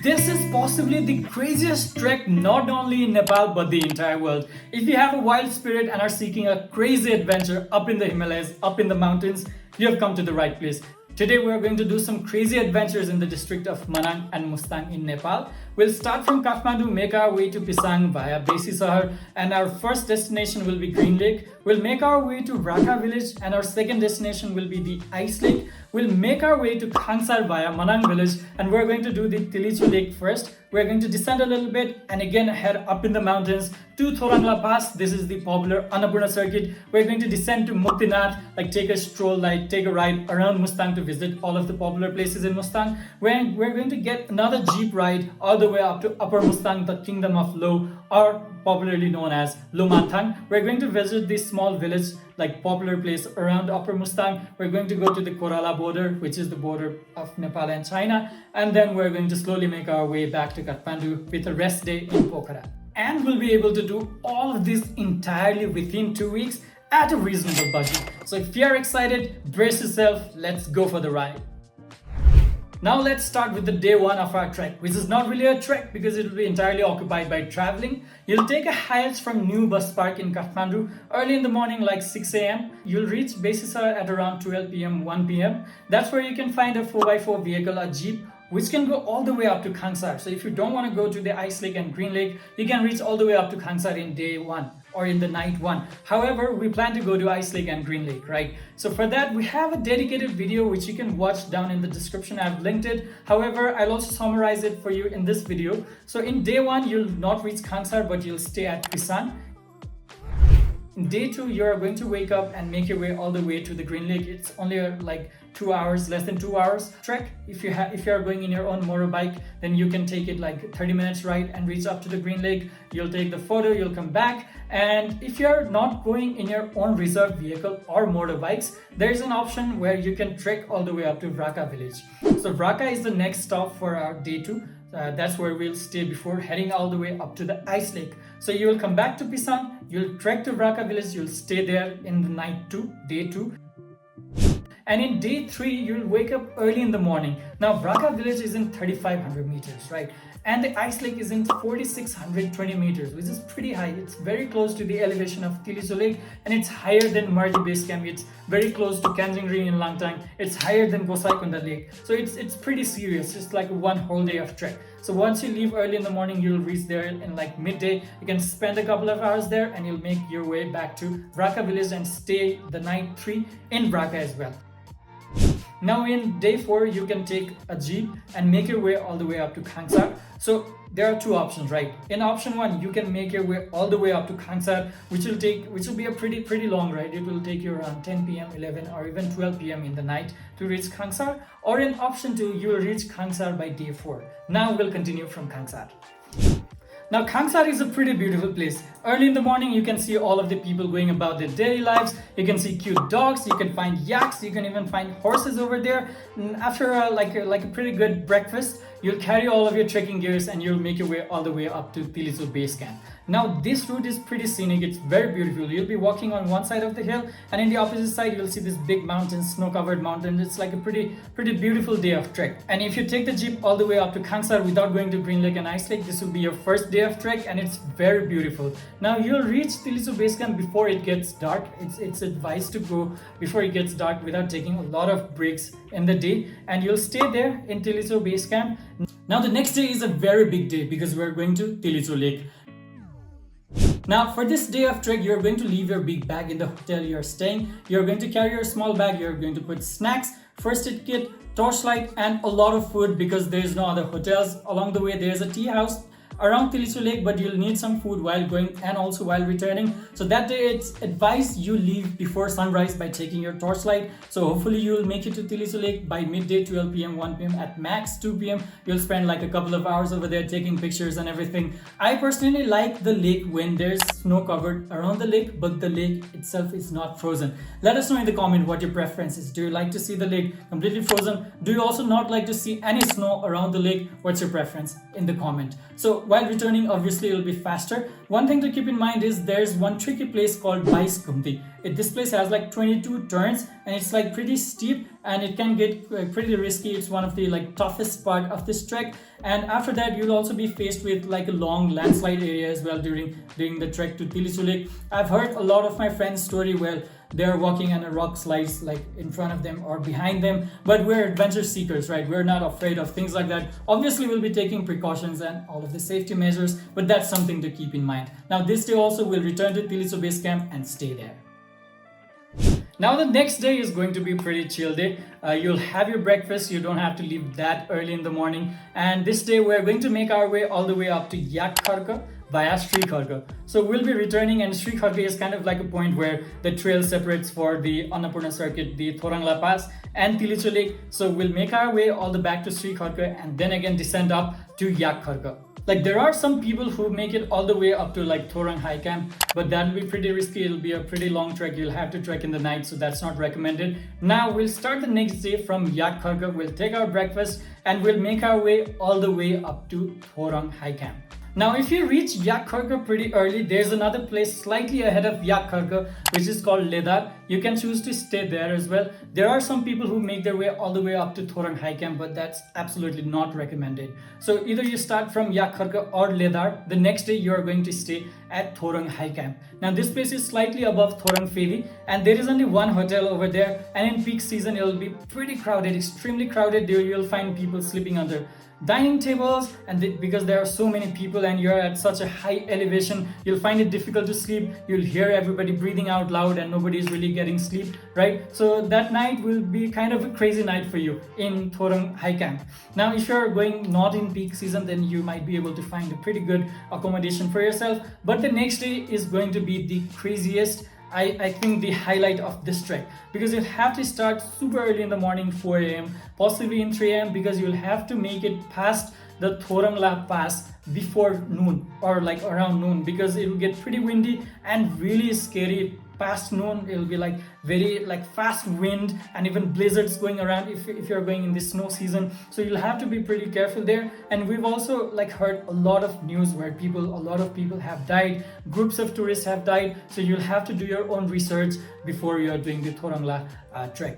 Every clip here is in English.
This is possibly the craziest trek not only in Nepal but the entire world. If you have a wild spirit and are seeking a crazy adventure up in the Himalayas, up in the mountains, you have come to the right place. Today we are going to do some crazy adventures in the district of Manang and Mustang in Nepal. We'll start from Kathmandu, make our way to Pisang via Besi Sahar, and our first destination will be Green Lake. We'll make our way to Raka village, and our second destination will be the Ice Lake. We'll make our way to Khangsar via Manang village, and we're going to do the Tilicho Lake first. We're going to descend a little bit and again head up in the mountains to Thorang La Pass. This is the popular Annapurna circuit. We're going to descend to Muktinath, take a stroll, take a ride around Mustang to visit all of the popular places in Mustang. We're going to get another jeep ride all the way up to Upper Mustang, the Kingdom of Lo, or popularly known as Lomanthang. We're going to visit this small village, popular place around Upper Mustang. We're going to go to the Korala Border, which is the border of Nepal and China, and then we're going to slowly make our way back to Kathmandu with a rest day in Pokhara. And we'll be able to do all of this entirely within 2 weeks at a reasonable budget. So if you're excited, brace yourself, let's go for the ride. Now let's start with the day one of our trek, which is not really a trek because it will be entirely occupied by traveling. You'll take a hiatus from New Bus Park in Kathmandu early in the morning, like 6 a.m. You'll reach Besi Sahar at around 12 p.m., 1 p.m. That's where you can find a 4x4 vehicle, a jeep, which can go all the way up to Khangsar. So if you don't want to go to the Ice Lake and Green Lake, you can reach all the way up to Khangsar in day one or in the night one. However, we plan to go to Ice Lake and Green Lake, right? So for that, we have a dedicated video which you can watch down in the description. I've linked it. However, I'll also summarize it for you in this video. So in day one, you'll not reach Khangsar, but you'll stay at Pisang. In day two, you're going to wake up and make your way all the way to the Green Lake. It's only 2 hours, less than 2 hours trek. If you are going in your own motorbike, then you can take it 30 minutes ride and reach up to the Green Lake. You'll take the photo, you'll come back. And if you're not going in your own reserved vehicle or motorbikes, there's an option where you can trek all the way up to Raka village. So Raka is the next stop for our day two. That's where we'll stay before heading all the way up to the Ice Lake. So you will come back to Pisang, you'll trek to Raka village, you'll stay there in the night two, day two. And in day three, you'll wake up early in the morning. Now, Raka village is in 3,500 meters, right? And the Ice Lake is in 4,620 meters, which is pretty high. It's very close to the elevation of Tilicho Lake, and it's higher than Mardi Base Camp. It's very close to Kanjingri in Langtang. It's higher than Gosaikunda Lake. So it's pretty serious. It's like one whole day of trek. So once you leave early in the morning, you'll reach there in midday. You can spend a couple of hours there, and you'll make your way back to Raka village and stay the night 3 in Raka as well. Now in day 4, you can take a jeep and make your way all the way up to Khangsar. So there are two options, right? In option 1, you can make your way all the way up to Khangsar, which will be a pretty long ride. It will take you around 10 p.m., 11 or even 12 p.m. in the night to reach Khangsar. Or in option 2, you will reach Khangsar by day 4. Now we'll continue from Khangsar. Now Khangsar is a pretty beautiful place. Early in the morning, you can see all of the people going about their daily lives. You can see cute dogs, you can find yaks, you can even find horses over there. And after a pretty good breakfast, you'll carry all of your trekking gears and you'll make your way all the way up to Tilicho Base Camp. Now this route is pretty scenic, it's very beautiful. You'll be walking on one side of the hill, and in the opposite side you'll see this big mountain, snow-covered mountain. It's like a pretty beautiful day of trek. And if you take the jeep all the way up to Khangsar without going to Green Lake and Ice Lake, this will be your first day of trek, and it's very beautiful. Now you'll reach Tilicho Base Camp before it gets dark. It's advised to go before it gets dark without taking a lot of breaks in the day, and you'll stay there in Tilicho Base Camp. Now the next day is a very big day because we're going to Tilicho Lake. Now for this day of trek, you're going to leave your big bag in the hotel you're staying. You're going to carry your small bag. You're going to put snacks, first aid kit, torchlight, and a lot of food because there's no other hotels. Along the way, there's a tea house around Tilicho Lake, but you'll need some food while going and also while returning. So that day it's advised you leave before sunrise by taking your torchlight. So hopefully you'll make it to Tilicho Lake by midday, 12 p.m., 1 p.m. At max 2 p.m. You'll spend a couple of hours over there taking pictures and everything. I personally like the lake when there's snow covered around the lake, but the lake itself is not frozen. Let us know in the comment what your preference is. Do you like to see the lake completely frozen? Do you also not like to see any snow around the lake? What's your preference in the comment? So while returning, obviously it'll be faster. One thing to keep in mind is there's one tricky place called Bais Gumti. This place has like 22 turns, and it's like pretty steep, and it can get pretty risky. It's one of the like toughest part of this trek. And after that, you'll also be faced with like a long landslide area as well during the trek to Tilicho Lake. I've heard a lot of my friends' story where they're walking and a rock slides like in front of them or behind them, but we're adventure seekers, right? We're not afraid of things like that. Obviously, we'll be taking precautions and all of the safety measures, but that's something to keep in mind. Now this day also we'll return to Tilicho base camp and stay there. Now the next day is going to be pretty chill day. You'll have your breakfast, you don't have to leave that early in the morning. And this day we're going to make our way all the way up to Yakkarka via Sri Kharga. So we'll be returning, and Sri Kharga is kind of like a point where the trail separates for the Annapurna circuit, the Thorang La Pass and Tilicho Lake. So we'll make our way all the back to Sri Kharga and then again descend up to Yakkarka. Like there are some people who make it all the way up to like Thorang High Camp, but that'll be pretty risky. It'll be a pretty long trek. You'll have to trek in the night, so that's not recommended. Now we'll start the next day from Yakkarka. We'll take our breakfast and we'll make our way all the way up to Thorang High Camp. Now if you reach Yakkarka pretty early, there's another place slightly ahead of Yakkarka which is called Ledar. You can choose to stay there as well. There are some people who make their way all the way up to Thorang High Camp, but that's absolutely not recommended. So either you start from Yakkarka or Ledar. The next day you are going to stay at Thorang High Camp. Now this place is slightly above Thorang Ferry, and there is only one hotel over there, and in peak season it will be pretty crowded, extremely crowded. There you'll find people sleeping under dining tables, and because there are so many people and you're at such a high elevation, you'll find it difficult to sleep. You'll hear everybody breathing out loud and nobody's really getting sleep, right? So that night will be kind of a crazy night for you in Thorang High Camp. Now if you're going not in peak season, then you might be able to find a pretty good accommodation for yourself. But the next day is going to be the craziest, I think the highlight of this trek, because you'll have to start super early in the morning, 4 a.m, possibly in 3 a.m, because you'll have to make it past the Thorang La Pass before noon or like around noon, because it will get pretty windy and really scary. Past noon it'll be like very like fast wind and even blizzards going around if you're going in the snow season. So you'll have to be pretty careful there. And we've also like heard a lot of news where a lot of people have died, groups of tourists have died. So you'll have to do your own research before you're doing the Thorang La trek.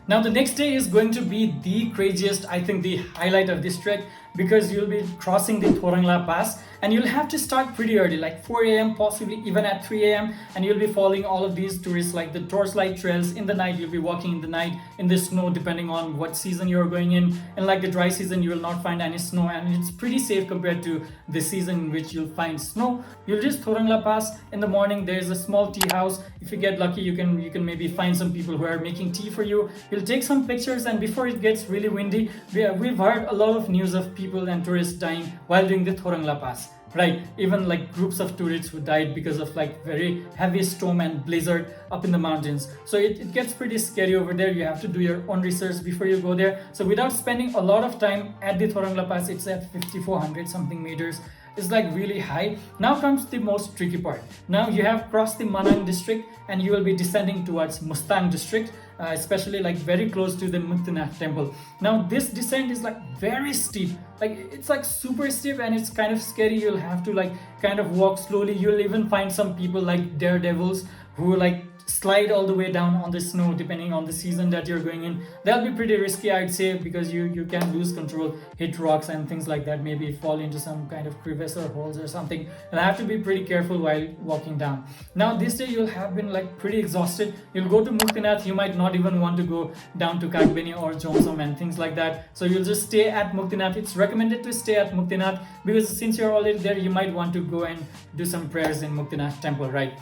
Now the next day is going to be the craziest, I think the highlight of this trek, because you'll be crossing the Thorang La Pass, and you'll have to start pretty early, like 4 a.m, possibly even at 3 a.m, and you'll be following all of these tourists like the torchlight trails. In the night you'll be walking in the night in the snow, depending on what season you're going in. And like the dry season you will not find any snow, and it's pretty safe compared to the season in which you'll find snow. You'll just Thorang La Pass. In the morning there's a small tea house. If you get lucky, you can maybe find some people who are making tea for you. You'll take some pictures, and before it gets really windy, we've heard a lot of news of people and tourists dying while doing the Thorang La Pass, right? Even like groups of tourists who died because of like very heavy storm and blizzard up in the mountains. So it gets pretty scary over there. You have to do your own research before you go there. So without spending a lot of time at the Thorang La Pass, it's at 5,400 something meters. It's like really high. Now comes the most tricky part. Now you have crossed the Manang district and you will be descending towards Mustang district, especially like very close to the Muktinath temple. Now this descent is like very steep, like it's like super steep, and it's kind of scary. You'll have to like kind of walk slowly. You'll even find some people like daredevils who like slide all the way down on the snow depending on the season that you're going in. That'll be pretty risky, I'd say, because you can lose control, hit rocks and things like that, maybe fall into some kind of crevice or holes or something. You'll have to be pretty careful while walking down. Now this day you'll have been like pretty exhausted. You'll go to Muktinath. You might not even want to go down to Kagbeni or Jomsom and things like that. So you'll just stay at Muktinath. It's recommended to stay at Muktinath because since you're already there, you might want to go and do some prayers in Muktinath temple, right?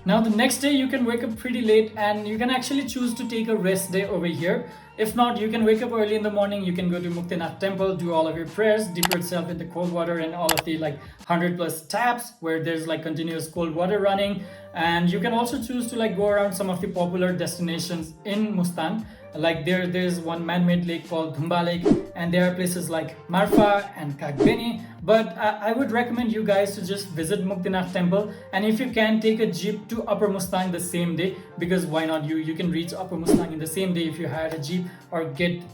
Now the next day you can wake up pretty late, and you can actually choose to take a rest day over here. If not, you can wake up early in the morning. You can go to Muktinath temple, do all of your prayers, dip yourself in the cold water and all of the like 100+ taps where there's like continuous cold water running. And you can also choose to like go around some of the popular destinations in Mustang. Like there's one man-made lake called Thumba Lake, and there are places like Marfa and Kagbeni. But I would recommend you guys to just visit Muktinath temple, and if you can, take a jeep to Upper Mustang the same day, because why not? You can reach Upper Mustang in the same day if you hire a jeep or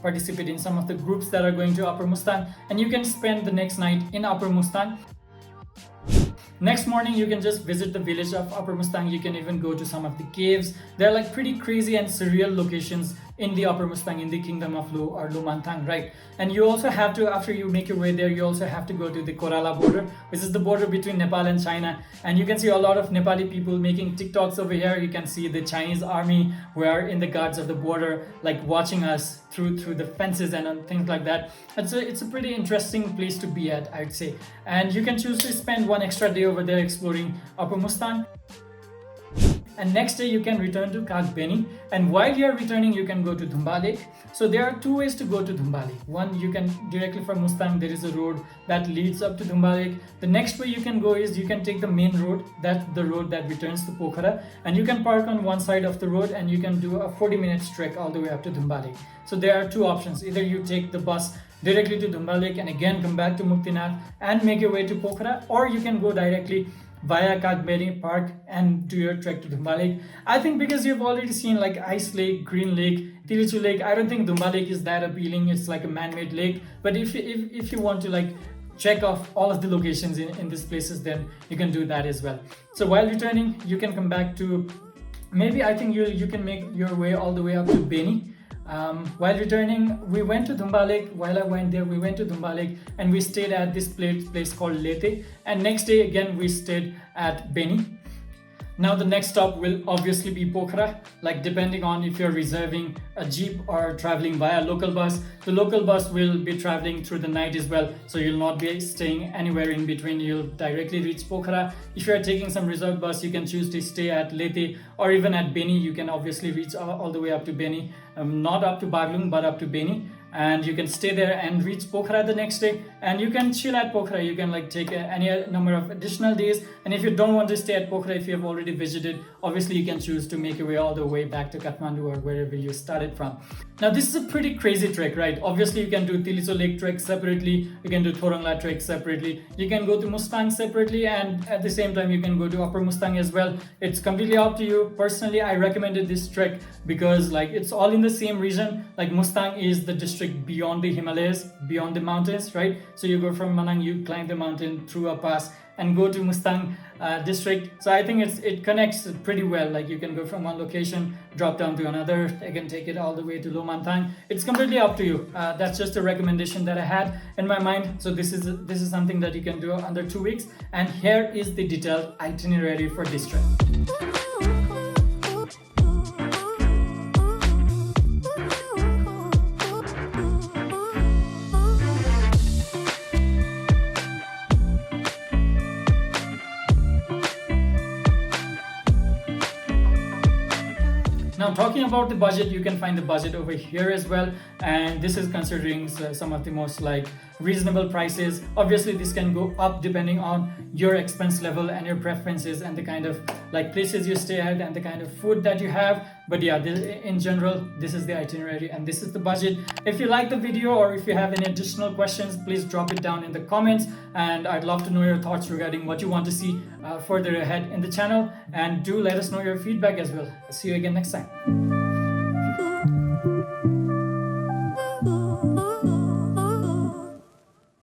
participate in some of the groups that are going to Upper Mustang, and you can spend the next night in Upper Mustang. Next morning, you can just visit the village of Upper Mustang. You can even go to some of the caves. They're like pretty crazy and surreal locations in the Upper Mustang, in the kingdom of Lo or Lumantang, right? And you also have to, after you make your way there, you also have to go to the Korala Border, which is the border between Nepal and China. And you can see a lot of Nepali people making TikToks over here. You can see the Chinese army who are in the guards of the border, like watching us through the fences and things like that. It's a pretty interesting place to be at, I'd say. And you can choose to spend one extra day over there exploring Upper Mustang. And next day you can return to Kagbeni, and while you are returning you can go to Thumba Lake. So there are two ways to go to Thumba Lake. One, you can directly from Mustang, there is a road that leads up to Thumba Lake. The next way you can go is you can take the main road, that's the road that returns to Pokhara, and you can park on one side of the road and you can do a 40-minute trek all the way up to Thumba Lake. So there are two options. Either you take the bus directly to Thumba Lake and again come back to Muktinath and make your way to Pokhara, or you can go directly via Kagbeni Park and do your trek to Thumba Lake. I think because you've already seen like Ice Lake, Green Lake, Tilicho Lake, I don't think Thumba Lake is that appealing. It's like a man-made lake. But if you want to like check off all of the locations in these places, then you can do that as well. So while returning, you can come back to, maybe I think you can make your way all the way up to Beni. While returning, we went to Thumba Lake. While I went there, we went to Thumba Lake and we stayed at this place called Lete. And next day again, we stayed at Beni. Now the next stop will obviously be Pokhara, like depending on if you're reserving a jeep or traveling via local bus. The local bus will be traveling through the night as well, so you'll not be staying anywhere in between. You'll directly reach Pokhara. If you're taking some reserved bus, you can choose to stay at Lete or even at Beni. You can obviously reach all the way up to Beni, not up to Baglung but up to Beni. And you can stay there and reach Pokhara the next day, and you can chill at Pokhara. You can like take any number of additional days, and if you don't want to stay at Pokhara, if you have already visited, obviously you can choose to make your way all the way back to Kathmandu or wherever you started from. Now this is a pretty crazy trek, right? Obviously you can do Tilicho Lake trek separately, you can do Thorang La trek separately, you can go to Mustang separately, and at the same time you can go to Upper Mustang as well. It's completely up to you. Personally, I recommended this trek because like it's all in the same region. Like Mustang is the district beyond the Himalayas, beyond the mountains, right? So you go from Manang, you climb the mountain through a pass and go to Mustang district. So I think it connects pretty well. Like you can go from one location, drop down to another, you can take it all the way to Lumantang. It's completely up to you. That's just a recommendation that I had in my mind. So this is something that you can do under 2 weeks. And here is the detailed itinerary for this trip. Now talking about the budget, you can find the budget over here as well, and this is considering some of the most like reasonable prices. Obviously this can go up depending on your expense level and your preferences and the kind of like places you stay at and the kind of food that you have. But yeah, in general, this is the itinerary and this is the budget. If you like the video or if you have any additional questions, please drop it down in the comments, and I'd love to know your thoughts regarding what you want to see further ahead in the channel, and do let us know your feedback as well. See you again next time.